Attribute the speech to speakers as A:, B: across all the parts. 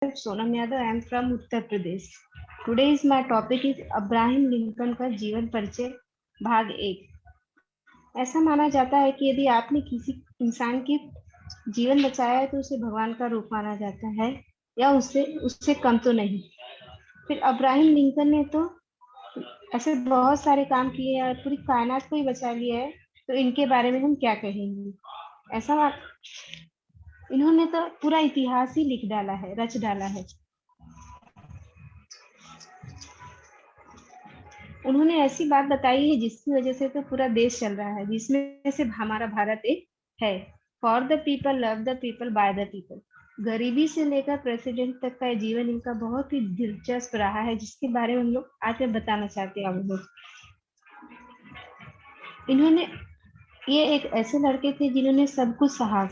A: Sonam Yadav. I am from Uttar Pradesh. Today's my topic is Abraham Lincoln का जीवन परिचय भाग 1। ऐसा माना जाता है कि यदि आपने किसी इंसान की जीवन बचाया है तो उसे भगवान का रूप माना जाता है, या उससे उससे कम तो नहीं। फिर अब्राहम लिंकन ने तो ऐसे बहुत सारे काम किए हैं और पूरी कायनात को ही बचा लिया है, तो इनके बारे में हम क्या कहेंगे। ऐसा इन्होंने तो पूरा इतिहास ही लिख डाला है, रच डाला है। उन्होंने ऐसी बात बताई है जिसकी वजह से तो पूरा देश चल रहा है, जिसमें से हमारा भारत एक है। For the people, love the people, by the people. गरीबी से लेकर प्रेसिडेंट तक का जीवन इनका बहुत ही दिलचस्प रहा है, जिसके बारे में हम लोग आज मैं बताना चाहते हैं आप लोग। इन्होंने ये एक ऐसे लड़के थे जिन्होंने सब कुछ सहा,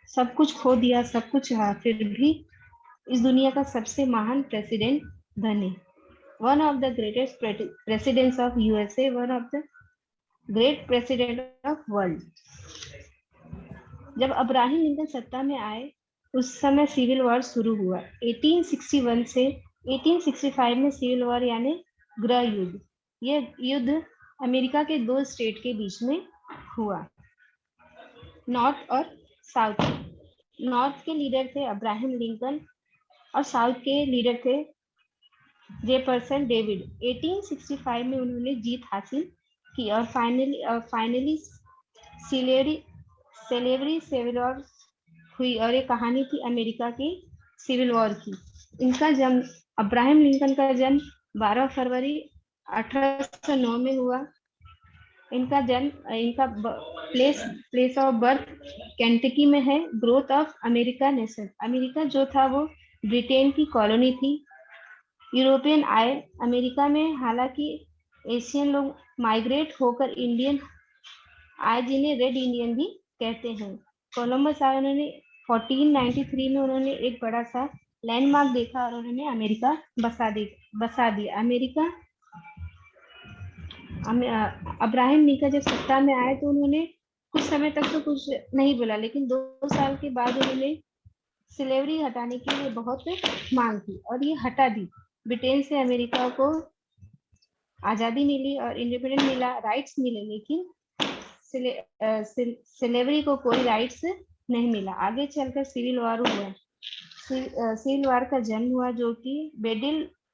A: सब कुछ खो दिया, सब कुछ सहा, फिर भी इस दुनिया का सबसे महान प्रेसिडेंट बने। One of the greatest presidents of USA, one of the great president of world. जब अब्राहम लिंकन सत्ता में आए उस समय सिविल वॉर शुरू हुआ। 1861 से 1865 में सिविल वॉर यानी गृह युद्ध। ये युद्ध अमेरिका के दो स्टेट के बीच में हुआ, नॉर्थ और साउथ। नॉर्थ के लीडर थे अब्राहम लिंकन और साउथ के लीडर थे जेफरसन डेविड। 1865 में उन्होंने जीत हासिल की और फाइनली सिलेवरी सिविल वॉर हुई। और ये कहानी थी अमेरिका की सिविल वॉर की। इनका जन्म, अब्राहम लिंकन का जन्म 12 फरवरी 1809 में हुआ। इनका प्लेस ऑफ बर्थ केंटकी में है। Growth of America nation, America जो था वो ब्रिटेन की कॉलोनी थी। यूरोपियन आए अमेरिका में, हालांकि एशियन लोग माइग्रेट होकर इंडियन आए, जिन्हें रेड इंडियन भी कहते हैं। कोलंबस आए, उन्होंने 1493 में उन्होंने एक बड़ा सा लैंडमार्क देखा और उन्होंने अमेरिका बसा दिया। अब्राहम लिंकन जब सत्ता में आए तो उन्होंने कुछ समय तक तो कुछ नहीं बोला, लेकिन 2 साल के बाद उन्होंने स्लेवरी हटाने के लिए बहुत मांग की और ये हटा दी। ब्रिटेन से अमेरिका को आजादी मिली और इंडिपेंडेंट मिला, राइट्स मिले, लेकिन स्लेवरी को कोई राइट्स नहीं मिला। आगे चलकर सिविल वॉर हुआ। सिविल वॉर का जन्म हुआ, जो कि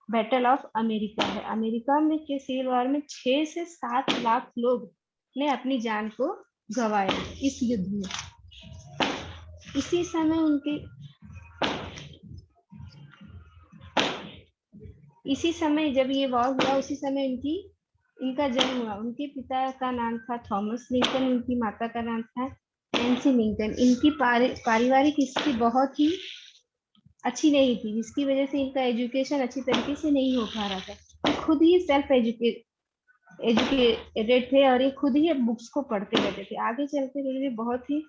A: बैटल ऑफ अमेरिका है। अमेरिका में के सिविल वॉर में 6 से 7 लाख लोग ने अपनी जान को गंवाया इस युद्ध में। इसी समय जब ये वॉर हुआ, उसी समय इनका जन्म हुआ। उनके पिता का नाम था थॉमस लिंकन, उनकी माता का नाम था नैन्सी लिंकन। इनकी पारिवारिक स्थिति बहुत ही अच्छी नहीं थी, जिसकी वजह से इनका एजुकेशन अच्छी तरीके से नहीं हो पा रहा था। खुद ही सेल्फ एजुकेटेड थे और ये खुद ही बुक्स को पढ़ते रहते थे। आगे चलकर इन्हें बहुत ही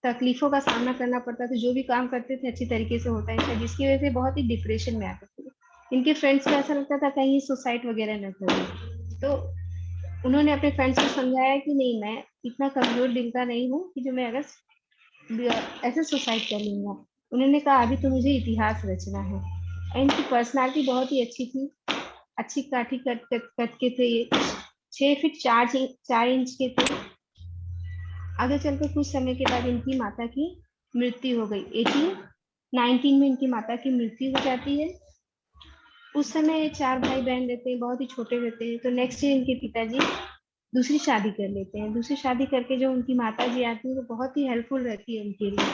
A: तकलीफों का सामना करना पड़ता था। जो भी काम करते थे अच्छी तरीके से होता है, जिसकी वजह से बहुत ही डिप्रेशन में आते थे। इनके फ्रेंड्स को ऐसा लगता था कहीं सुसाइड वगैरह न करें, तो उन्होंने अपने फ्रेंड्स को समझाया कि नहीं, मैं इतना कमजोर दिल का नहीं हूँ कि जो मैं अगर ऐसे सुसाइड कर लूंगा। उन्होंने कहा अभी तो मुझे इतिहास रचना है। इनकी पर्सनालिटी बहुत ही अच्छी थी, अच्छी काठी कट के थे ये। 6 फीट 4 इंच के थे। आगे चलकर कुछ समय के बाद इनकी माता की मृत्यु हो गई। 1819 में इनकी माता की मृत्यु हो जाती है। उस समय 4 भाई बहन रहते हैं, बहुत ही छोटे रहते हैं। तो नेक्स्ट ईयर इनके पिताजी दूसरी शादी कर लेते हैं। दूसरी शादी करके जो उनकी माता जी आती है वो बहुत ही हेल्पफुल रहती है उनके लिए।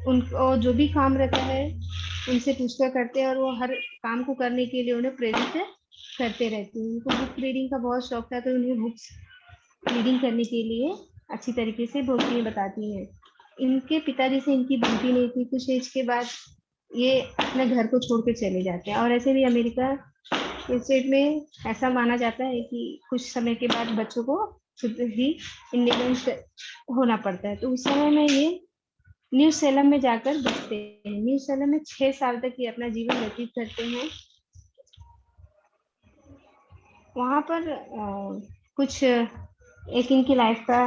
A: उनको जो भी काम रहता है उनसे पूछकर करते हैं और वो हर काम को करने के लिए उन्हें प्रेरित करते रहते हैं। उनको बुक रीडिंग का बहुत शौक था, तो उन्हें बुक्स रीडिंग करने के लिए अच्छी तरीके से बोलती बताती हैं। इनके पिताजी से इनकी बनती नहीं थी। कुछ एज के बाद ये अपने घर को छोड़ के चले जाते हैं। और ऐसे भी अमेरिका के स्टेट में ऐसा माना जाता है कि कुछ समय के बाद बच्चों को खुद ही इंडिपेंडेंट होना पड़ता है। तो उस समय में ये न्यू सेलम में जाकर बसते हैं। न्यू सेलम में 6 साल तक ये अपना जीवन व्यतीत करते हैं। वहां पर कुछ एक इनकी लाइफ का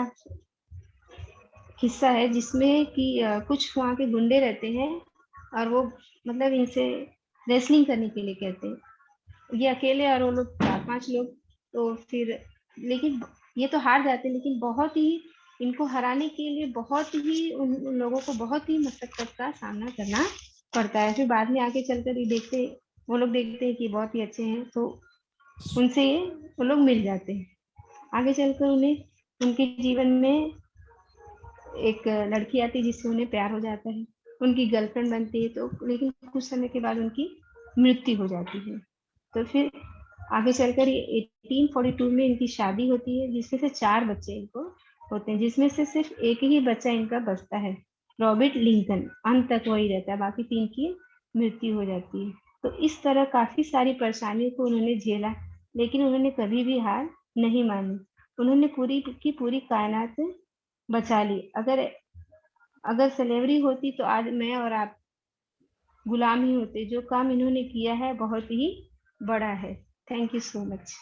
A: हिस्सा है जिसमें कि कुछ वहाँ के गुंडे रहते हैं और वो मतलब इनसे रेसलिंग करने के लिए कहते हैं। ये अकेले और वो लोग 4-5 लोग, तो फिर लेकिन ये तो हार जाते हैं, लेकिन बहुत ही इनको हराने के लिए बहुत ही उन लोगों को बहुत ही मशक्कत का सामना करना पड़ता है। फिर बाद में आगे चलकर ये देखते, वो लोग देखते हैं कि बहुत ही अच्छे हैं, तो उनसे ये वो लोग मिल जाते हैं। आगे चलकर उन्हें उनके जीवन में एक लड़की आती है जिससे उन्हें प्यार हो जाता है, उनकी गर्लफ्रेंड बनती है, तो लेकिन कुछ समय के बाद उनकी मृत्यु हो जाती है। तो फिर आगे चलकर ये 1842 में इनकी शादी होती है, जिसमें से 4 बच्चे इनको होते हैं, जिसमें से सिर्फ एक ही बच्चा इनका बचता है, रॉबर्ट लिंकन। अंत तक वही रहता है, बाकी 3 की मृत्यु हो जाती है। तो इस तरह काफी सारी परेशानियों को उन्होंने झेला, लेकिन उन्होंने कभी भी हार नहीं मानी। उन्होंने पूरी की पूरी कायनात बचा ली। अगर अगर स्लेवरी होती तो आज मैं और आप गुलाम ही होते। जो काम इन्होंने किया है बहुत ही बड़ा है। Thank you so much.